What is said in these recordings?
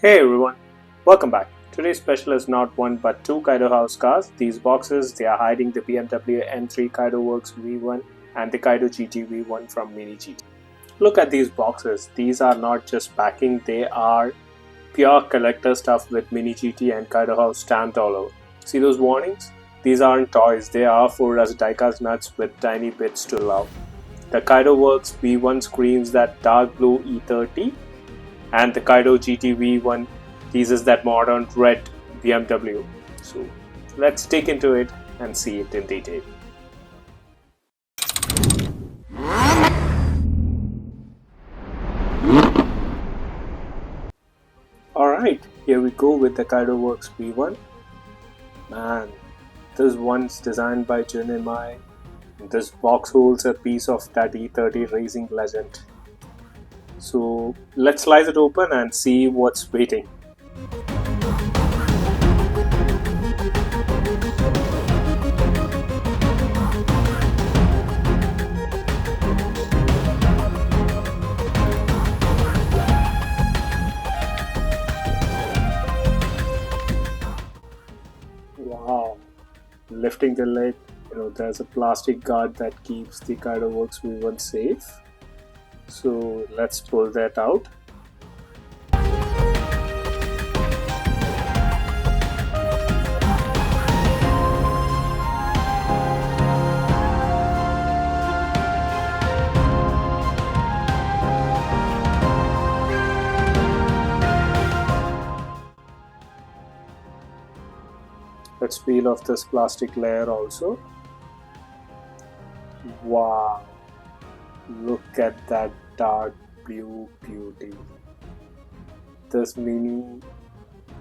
Hey everyone, welcome back. Today's special is not one but two Kaido House cars. These boxes, they are hiding the BMW M3 Kaido Works V1 and the Kaido GT V1 from Mini GT. Look at these boxes. These are not just packing, they are pure collector stuff with Mini GT and Kaido House stamped all over. See those warnings? These aren't toys, they are for us diecast nuts with tiny bits to love. The Kaido Works V1 screams that dark blue E30, and the Kaido GT V1 teases that modern red BMW. So let's dig into it and see it in detail. Alright, here we go with the Kaido Works V1. Man, this one's designed by Jun Imai. This box holds a piece of that E30 racing legend. So let's slice it open and see what's waiting. Wow, lifting the lid, there's a plastic guard that keeps the Kaido Works V1 safe. So let's pull that out. Let's peel off this plastic layer also. Wow, look at that dark blue beauty. This Mini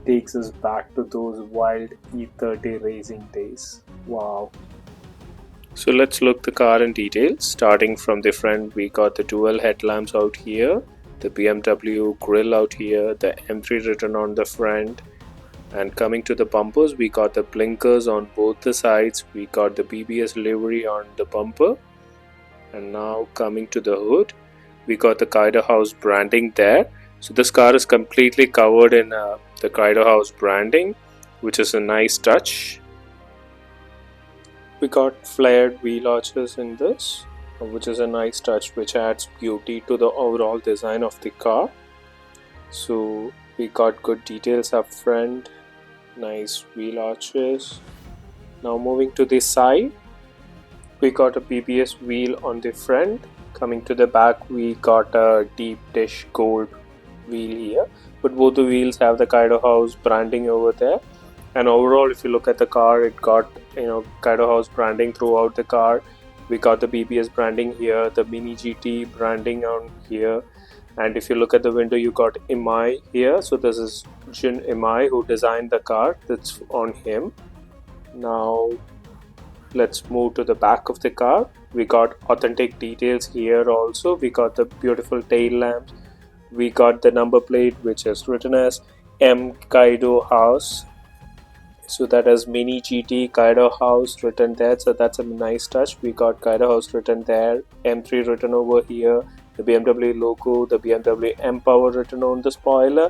takes us back to those wild E30 racing days. Wow. So let's look the car in detail. Starting from the front, we got the dual headlamps out here, the BMW grille out here, the M3 written on the front. And coming to the bumpers, we got the blinkers on both the sides, we got the BBS livery on the bumper. And now coming to the hood, we got the Kaido House branding there. So this car is completely covered in the Kaido House branding, which is a nice touch. We got flared wheel arches in this, which is a nice touch which adds beauty to the overall design of the car. So we got good details up front, nice wheel arches. Now moving to the side, we got a BBS wheel on the front. Coming to the back, we got a deep dish gold wheel here, but both the wheels have the Kaido House branding over there. And overall, if you look at the car, it got Kaido House branding throughout the car. We got the BBS branding here, the Mini GT branding on here. And if you look at the window, you got Imai here. So this is Jun Imai who designed the car. That's on him. Now let's move to the back of the car. We got authentic details here also. We got the beautiful tail lamps. We got the number plate which is written as M Kaido House. So that is Mini GT Kaido House written there. So that's a nice touch. We got Kaido House written there. M3 written over here. The BMW logo, the BMW M Power written on the spoiler,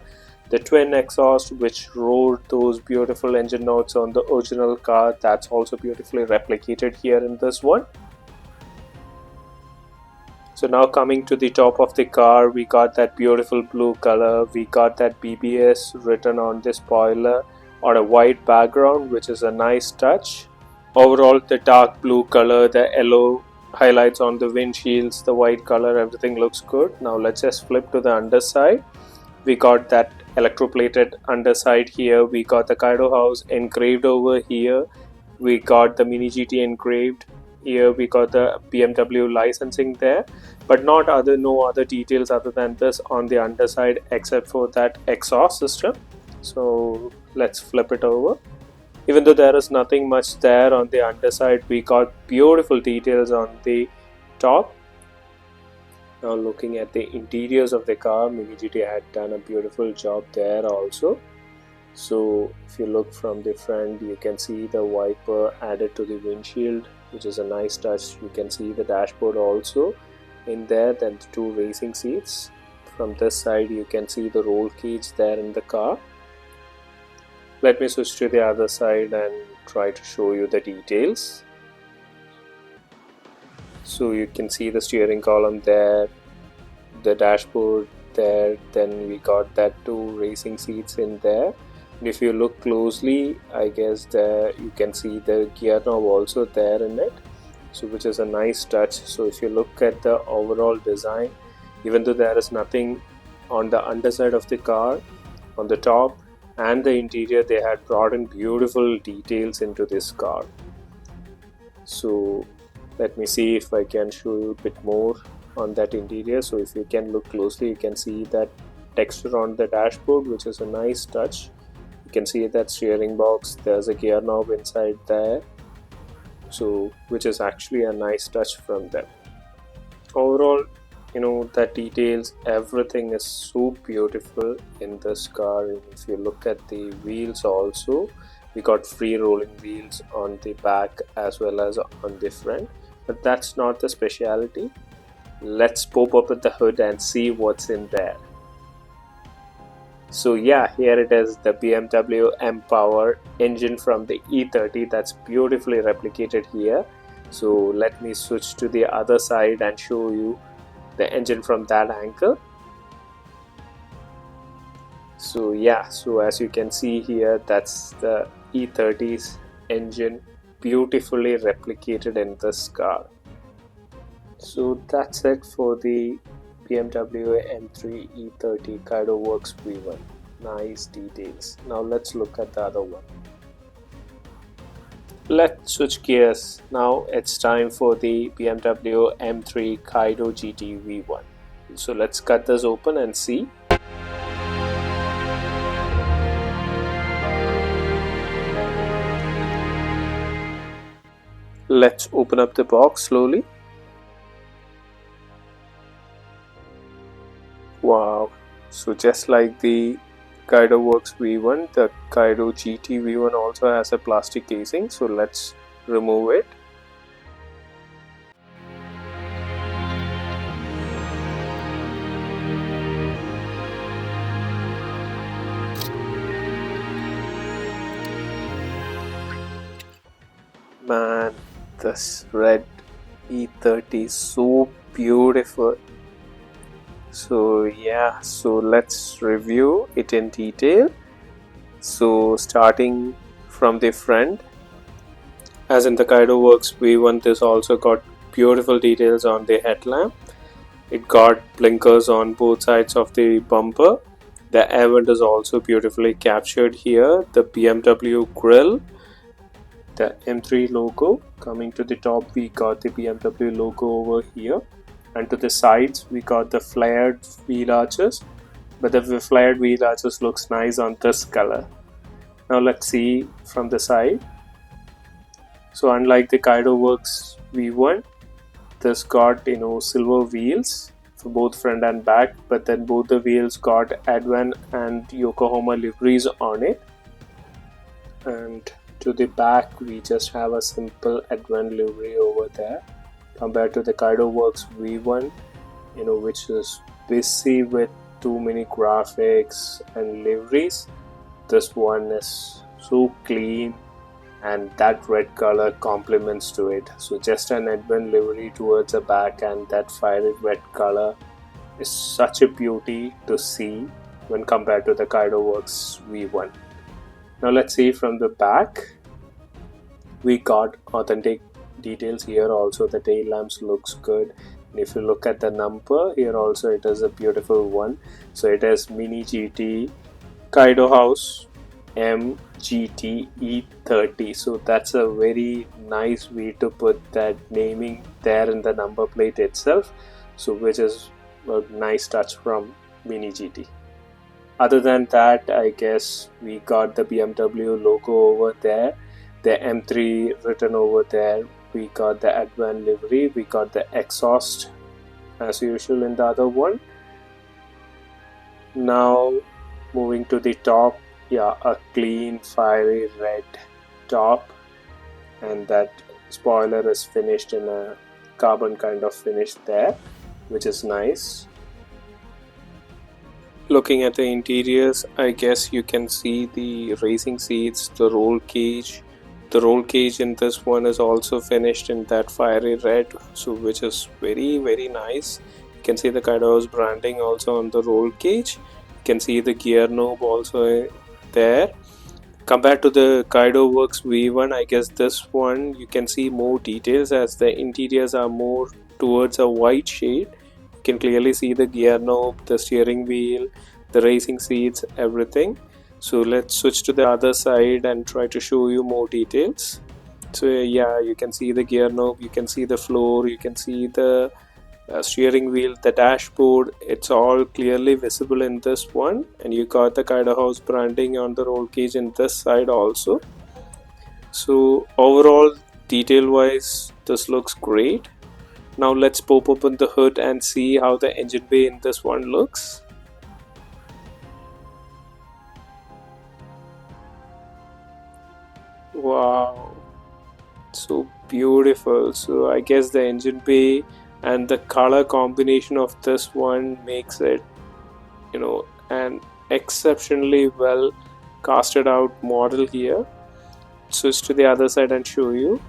the twin exhaust which roared those beautiful engine notes on the original car, that's also beautifully replicated here in this one. So now coming to the top of the car, we got that beautiful blue color, we got that BBS written on the spoiler on a white background, which is a nice touch. Overall, the dark blue color, the yellow highlights on the windshields, the white color, everything looks good. Now let's just flip to the underside. We got that electroplated underside here. We got the Kaido House engraved over here. We got the Mini GT engraved here. We got the BMW licensing there, but no other details other than this on the underside except for that exhaust system. So let's flip it over. Even though there is nothing much there on the underside, we got beautiful details on the top. Now looking at the interiors of the car, Mini GT had done a beautiful job there also. So if you look from the front, you can see the wiper added to the windshield, which is a nice touch. You can see the dashboard also in there, then the two racing seats. from this side you can see the roll cage there in the car. Let me switch to the other side and try to show you the details. So you can see the steering column there, the dashboard there, then we got that 2 racing seats in there. And if you look closely, I guess there you can see the gear knob also there in it, so which is a nice touch. So if you look at the overall design, even though there is nothing on the underside of the car, on the top and the interior, they had brought in beautiful details into this car. So let me see if I can show you a bit more on that interior. So if you can look closely, you can see that texture on the dashboard, which is a nice touch. You can see that steering box, there's a gear knob inside there, so which is actually a nice touch from them. Overall, the details, everything is so beautiful in this car. And if you look at the wheels also, we got free rolling wheels on the back as well as on the front, but that's not the speciality. Let's pop up the hood and see what's in there. So yeah, here it is, the BMW M-Power engine from the E30 that's beautifully replicated here. So let me switch to the other side and show you the engine from that angle. So yeah, so as you can see here, that's the E30's engine beautifully replicated in this car. So that's it for the BMW M3 E30 Kaido Works V1. Nice details. Now let's look at the other one. Let's switch gears. Now it's time for the BMW M3 Kaido GT V1. So let's cut this open and see. Let's open up the box slowly. Wow, so just like the Kaido Works V1, the Kaido GT V1 also has a plastic casing, so let's remove it. Man, this red E30 is so beautiful. So yeah, so let's review it in detail. So starting from the front, as in the Kaido Works V1, this also got beautiful details on the headlamp. It got blinkers on both sides of the bumper. The air vent is also beautifully captured here. The BMW grille, the M3 logo. Coming to the top, we got the BMW logo over here. And to the sides we got the flared wheel arches, but the flared wheel arches looks nice on this color. Now let's see from the side. So unlike the Kaido Works V1, this got silver wheels for both front and back, but then both the wheels got Advan and Yokohama liveries on it. And to the back we just have a simple Advan livery over there, compared to the Kaido Works V1, which is busy with too many graphics and liveries. This one is so clean, and that red color complements to it. So just an Advan livery towards the back and that fiery red color is such a beauty to see when compared to the Kaido Works V1. Now let's see from the back. We got authentic details here also. The tail lamps looks good, and if you look at the number here also, it is a beautiful one. So it is Mini GT Kaido House MGT E30. So that's a very nice way to put that naming there in the number plate itself, so which is a nice touch from Mini GT. Other than that, I guess we got the BMW logo over there, the M3 written over there. We got the Advan livery, we got the exhaust as usual in the other one. Now moving to the top, yeah, a clean fiery red top, and that spoiler is finished in a carbon kind of finish there, which is nice. Looking at the interiors, I guess you can see the racing seats, the roll cage. The roll cage in this one is also finished in that fiery red, so which is very nice. You can see the Kaido's branding also on the roll cage. You can see the gear knob also there. Compared to the Kaido Works V1, I guess this one you can see more details as the interiors are more towards a white shade. You can clearly see the gear knob, the steering wheel, the racing seats, everything. So let's switch to the other side and try to show you more details. So yeah, you can see the gear knob, you can see the floor, you can see the steering wheel, the dashboard, it's all clearly visible in this one, and you got the Kaido House branding on the roll cage in this side also. So overall, detail wise, this looks great. Now let's pop open the hood and see how the engine bay in this one looks. Wow, so beautiful. So I guess the engine bay and the color combination of this one makes it, an exceptionally well casted out model here. Switch to the other side and show you.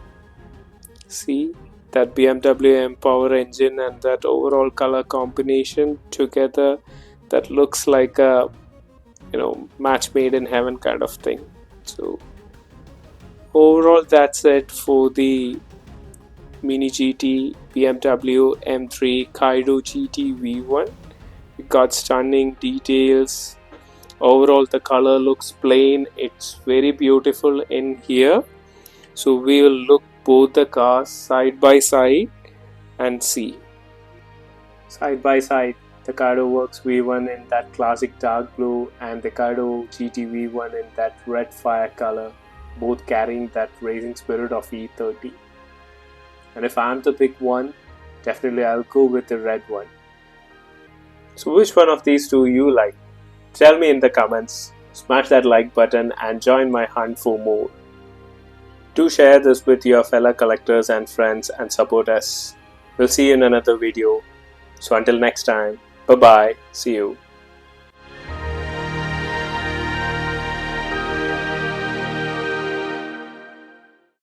See that BMW M Power engine and that overall color combination together, that looks like a match made in heaven kind of thing. So overall, that's it for the Mini GT BMW M3 Kaido GT V1. You got stunning details. Overall, the color looks plain. It's very beautiful in here. So we will look both the cars side by side and see. Side by side, the Kaido Works V1 in that classic dark blue and the Kaido GT V1 in that red fire color, both carrying that racing spirit of E30. And if I'm to pick one, definitely I'll go with the red one. So which one of these two you like? Tell me in the comments. Smash that like button and join my hunt for more. Do share this with your fellow collectors and friends and support us. We'll see you in another video. So until next time, bye bye. See you.